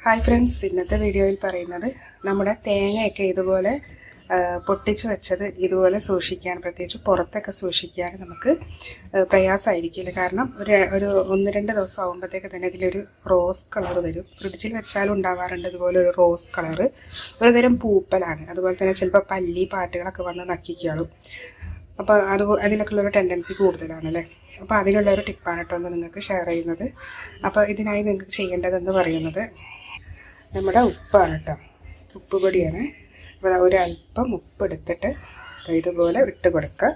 Hi friends, ഇന്നത്തെ വീഡിയോയിൽ പറയുന്നത് നമ്മുടെ തേങ്ങയൊക്കെ ഇതുപോലെ പൊട്ടിച്ച് വെച്ചത് ഇതുപോലെ സൂക്ഷിക്കാൻ, പ്രത്യേകിച്ച് പുറത്തൊക്കെ സൂക്ഷിക്കാൻ നമുക്ക് പ്രയാസമായിരിക്കില്ല. കാരണം ഒരു 1-2 ദിവസം ആകുമ്പോഴത്തേക്ക് തന്നെ ഇതിലൊരു റോസ് കളർ വരും. ഫ്രിഡ്ജിൽ വെച്ചാലും ഉണ്ടാവാറുണ്ട് ഇതുപോലെ ഒരു റോസ് കളറ്. ഒരു തരം പൂപ്പലാണ്. അതുപോലെ തന്നെ ചിലപ്പോൾ പല്ലി പാട്ടുകളൊക്കെ വന്ന് നക്കിക്കാളും. അപ്പോൾ അതിനൊക്കെയുള്ളൊരു ടെൻഡൻസി കൂടുതലാണ് അല്ലേ. അപ്പോൾ അതിനുള്ളൊരു ടിപ്പാണ് കേട്ടോ ഒന്ന് നിങ്ങൾക്ക് ഷെയർ ചെയ്യുന്നത്. അപ്പോൾ ഇതിനായി നിങ്ങൾക്ക് ചെയ്യേണ്ടതെന്ന് പറയുന്നത് നമ്മുടെ ഉപ്പാണ് കേട്ടോ, ഉപ്പ് പൊടിയാണ്. അപ്പോൾ ഒരല്പം ഉപ്പ് എടുത്തിട്ട് ഇതുപോലെ ഇട്ട് കൊടുക്കുക.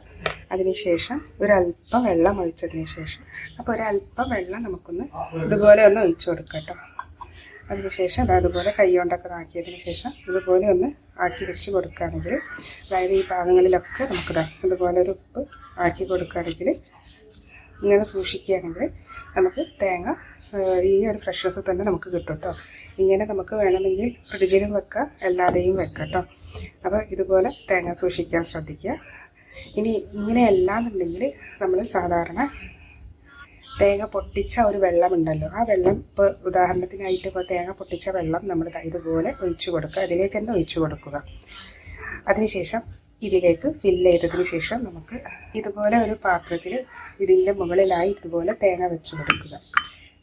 അതിനുശേഷം ഒരല്പം വെള്ളം ഒഴിച്ചതിന് ശേഷം അപ്പോൾ ഒരല്പം വെള്ളം നമുക്കൊന്ന് ഇതുപോലെ ഒന്ന് ഒഴിച്ചു കൊടുക്കുക കേട്ടോ. അതിനുശേഷം അതുപോലെ കൈ കൊണ്ടൊക്കെ ആക്കിയതിന് ശേഷം ഇതുപോലെ ഒന്ന് ആക്കി വെച്ച് കൊടുക്കുകയാണെങ്കിൽ, അതായത് ഈ ഭാഗങ്ങളിലൊക്കെ നമുക്ക് ഇതുപോലെ ഒരു ഉപ്പ് ആക്കി കൊടുക്കുകയാണെങ്കിൽ, ഇങ്ങനെ സൂക്ഷിക്കുകയാണെങ്കിൽ നമുക്ക് തേങ്ങ ഈ ഒരു ഫ്രഷ്നെസ് തന്നെ നമുക്ക് കിട്ടും കേട്ടോ. ഇങ്ങനെ നമുക്ക് വേണമെങ്കിൽ ഫ്രിഡ്ജിലും വെക്കാം, അല്ലാതെയും വെക്കാം കേട്ടോ. അപ്പോൾ ഇതുപോലെ തേങ്ങ സൂക്ഷിക്കാൻ ശ്രദ്ധിക്കുക. ഇനി ഇങ്ങനെയല്ലാന്നുണ്ടെങ്കിൽ നമ്മൾ സാധാരണ തേങ്ങ പൊട്ടിച്ച ഒരു വെള്ളമുണ്ടല്ലോ, ആ വെള്ളം ഇപ്പോൾ ഉദാഹരണത്തിനായിട്ട് ഇപ്പോൾ തേങ്ങ പൊട്ടിച്ച വെള്ളം നമ്മൾ ഇതുപോലെ ഒഴിച്ചു കൊടുക്കുക. അതിലേക്ക് തന്നെ ഒഴിച്ചു കൊടുക്കുക. അതിനുശേഷം ഇതിലേക്ക് ഫില്ല് ചെയ്തതിന് ശേഷം നമുക്ക് ഇതുപോലെ ഒരു പാത്രത്തിൽ ഇതിൻ്റെ മുകളിലായി ഇതുപോലെ തേങ്ങ വെച്ച് കൊടുക്കുക.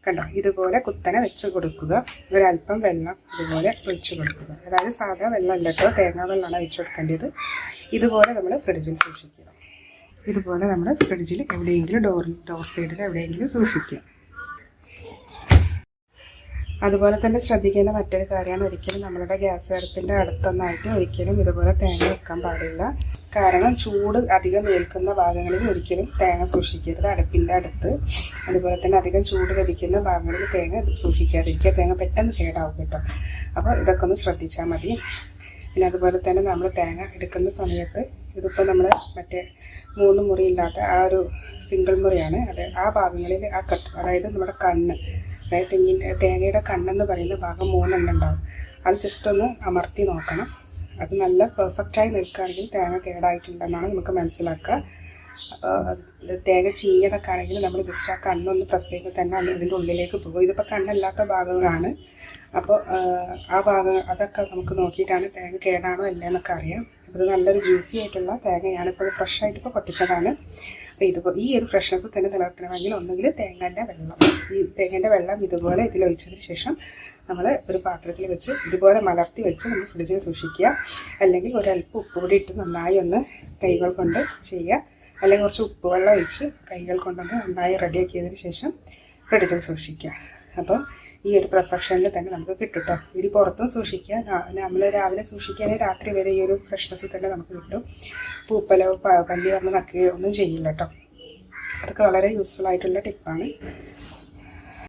കണ്ടോ, ഇതുപോലെ കുത്തനെ വെച്ച് കൊടുക്കുക. ഒരല്പം വെള്ളം ഇതുപോലെ ഒഴിച്ചു കൊടുക്കുക. അതായത് സാധാ വെള്ളം അല്ല കേട്ടോ, തേങ്ങാ വെള്ളമാണ് ഒഴിച്ചു കൊടുക്കേണ്ടത്. ഇതുപോലെ നമ്മൾ ഫ്രിഡ്ജിൽ സൂക്ഷിക്കുക. ഇതുപോലെ നമ്മൾ ഫ്രിഡ്ജിൽ എവിടെയെങ്കിലും ഡോർ സൈഡിൽ എവിടെയെങ്കിലും സൂക്ഷിക്കുക. അതുപോലെ തന്നെ ശ്രദ്ധിക്കേണ്ട മറ്റൊരു കാര്യമാണ്, ഒരിക്കലും നമ്മളുടെ ഗ്യാസ് അടുപ്പിൻ്റെ അടുത്തൊന്നായിട്ട് ഒരിക്കലും ഇതുപോലെ തേങ്ങ വെക്കാൻ പാടില്ല. കാരണം ചൂട് അധികം ഏൽക്കുന്ന ഭാഗങ്ങളിൽ ഒരിക്കലും തേങ്ങ സൂക്ഷിക്കരുത് അടുപ്പിൻ്റെ അടുത്ത്. അതുപോലെ തന്നെ അധികം ചൂട് ലഭിക്കുന്ന ഭാഗങ്ങളിൽ തേങ്ങ സൂക്ഷിക്കാതിരിക്കുക. തേങ്ങ പെട്ടെന്ന് കേടാവും കേട്ടോ. അപ്പോൾ ഇതൊക്കെ ഒന്ന് ശ്രദ്ധിച്ചാൽ മതി. പിന്നെ അതുപോലെ തന്നെ നമ്മൾ തേങ്ങ എടുക്കുന്ന സമയത്ത് ഇതിപ്പോൾ നമ്മൾ മറ്റേ 3 മുറിയില്ലാത്ത ആ ഒരു സിംഗിൾ മുറിയാണ് അത്. ആ ഭാഗങ്ങളിൽ ആ അതായത് നമ്മുടെ കണ്ണ്, അതായത് തേങ്ങയുടെ കണ്ണെന്ന് പറയുന്ന ഭാഗം 3 എണ്ണം ഉണ്ടാവും. അത് ജസ്റ്റ് ഒന്ന് അമർത്തി നോക്കണം. അത് നല്ല പെർഫെക്റ്റായി നിൽക്കുകയാണെങ്കിൽ തേങ്ങ കേടായിട്ടുണ്ടെന്നാണ് നമുക്ക് മനസ്സിലാക്കുക. അപ്പോൾ തേങ്ങ ചീഞ്ഞതൊക്കെ ആണെങ്കിൽ നമ്മൾ ജസ്റ്റ് ആ കണ്ണൊന്ന് പ്രസ് ചെയ്യുമ്പോൾ തന്നെ ഇതിൻ്റെ ഉള്ളിലേക്ക് പോകും. ഇതിപ്പോൾ കണ്ണല്ലാത്ത ഭാഗങ്ങളാണ്. അപ്പോൾ ആ ഭാഗം അതൊക്കെ നമുക്ക് നോക്കിയിട്ടാണ് തേങ്ങ കേടാണോ അല്ല എന്നൊക്കെ അറിയാം. അപ്പോൾ ഇത് നല്ലൊരു ജ്യൂസി ആയിട്ടുള്ള തേങ്ങയാണ്. ഇപ്പോൾ ഫ്രഷായിട്ട് ഇപ്പോൾ പൊട്ടിച്ചതാണ്. അപ്പോൾ ഈ ഒരു ഫ്രഷ്നെസ് തന്നെ നിലനിർത്തണമെങ്കിൽ ഒന്നുകിൽ തേങ്ങേൻ്റെ വെള്ളം ഇതുപോലെ ഇതിലൊഴിച്ചതിന് ശേഷം നമ്മൾ ഒരു പാത്രത്തിൽ വെച്ച് ഇതുപോലെ മലർത്തി വെച്ച് നമ്മൾ ഫ്രിഡ്ജിൽ സൂക്ഷിക്കുക. അല്ലെങ്കിൽ ഒരല്പം ഉപ്പ് പൊടി ഇട്ട് നന്നായി ഒന്ന് കൈകൾ കൊണ്ട് ചെയ്യുക. അല്ലെങ്കിൽ കുറച്ച് ഉപ്പ് വെള്ളം ഒഴിച്ച് കൈകൾ കൊണ്ടൊന്ന് നന്നായി റെഡിയാക്കിയതിന് ശേഷം ഫ്രിഡ്ജിൽ സൂക്ഷിക്കുക. അപ്പോൾ ഈ ഒരു പെർഫെക്ഷനിൽ തന്നെ നമുക്ക് കിട്ടും കേട്ടോ. ഇത് പുറത്തും സൂക്ഷിക്കുക. നമ്മൾ രാവിലെ സൂക്ഷിക്കുകയാണെങ്കിൽ രാത്രി വരെ ഈ ഒരു ഫ്രഷ്നെസ് തന്നെ നമുക്ക് കിട്ടും. പൂപ്പലോ പല്ലി വന്ന് നക്കുകയോ ഒന്നും ചെയ്യില്ല കേട്ടോ. അതൊക്കെ വളരെ യൂസ്ഫുൾ ആയിട്ടുള്ള ടിപ്പാണ്.